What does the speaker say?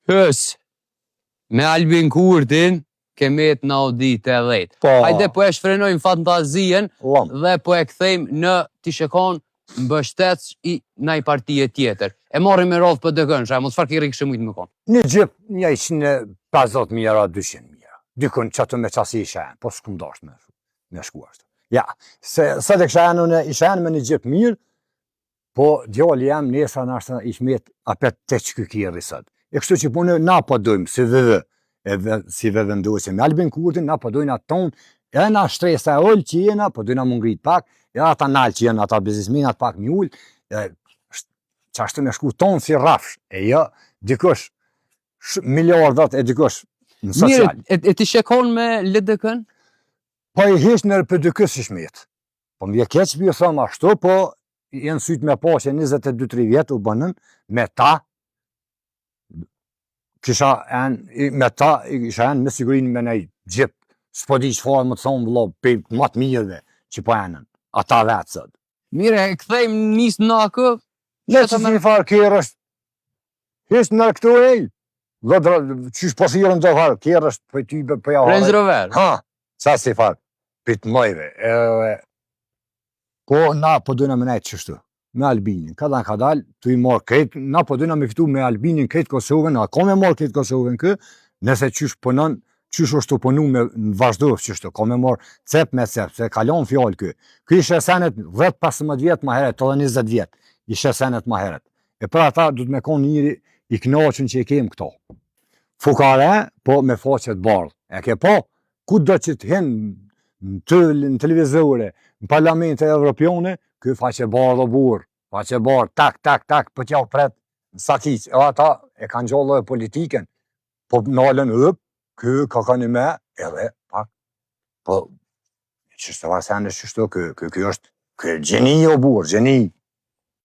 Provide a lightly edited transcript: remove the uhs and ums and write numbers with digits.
Hës, me Albin Kurtin, kemet në audit e 10. Hajde po e shfrenojmë fantazien dhe po e kthejmë në t'i shekon mbështec i naj partije tjetër. E marrim me radhë për dëgën, shajmë, çfarë kërri kështë mujtë më konë? Një gjip, një 150.000 200.000. Dykun që të me qasi i shenë, po s'kum dasht me shku ashtu. Ja, se dhe kësha unë i shenë me një gjip mirë, po djali jam nesa nashtë i shmet apet të që kërri sot. E kështu që punë na po dojmë, si vendosim. Me Albin Kurtin na po dojnë atë tonë, e na shtresa e ollë që jena, po dojnë a më ngrit pak, e ata nalë që jenë, ata biznisminat pak mi ullë, që ashtu me shku tonë si rafsh, e jo, dikush, miliardat e dikush në social. Mirë, e ti shekon me LDK-n? Po i hish në për dykës i shmet. Po më keq për ju thëmë ashtu, po jenë sytë me po që 22-3 vjetë u bënën, me ta, me ta, isha enë me sigurin me nej gjip, s'po di që farë më të thonë vëllo, për matë mirëve që po enën, ata vetë sot. Mire, e këthejmë nisë në akë? Ne që si farë kjerë është, hisë në këtu e, qysh posirën të farë, kjerë është për ty për ja Range Rover? Ha, sa si farë, për të mëjve. Po na po dojna me nejtë qështu, me Albinin, ka dalë, tu i marë kretë, na po dojna me fitu me Albinin kretë Kosovën, a ka me marë kretë Kosovën kë, nëse qysh pënën, qysh është të pënu me vazhdojës qështu, ka me marë cep me cep, se kalon fjallë kë. Kë ishe senet 10-15 vjetë ma heret, edhe 20 vjetë, ishe senet ma heret. E për ata du të me konë njëri i knaqën që i kemë këto. Fukare, po me faqet bardhë. E ke po, ku do që të hinë në televizore, në parlamente evropione, kë faqe bardhë o burë, faqe bardhë, tak, për t'ja u pret në sakic. E ata e kanë gjallë e politiken, po nalën kë ka një me, edhe, pak, po, që shtë varsen e qështu, kë është, kë gjeni o burë, gjeni.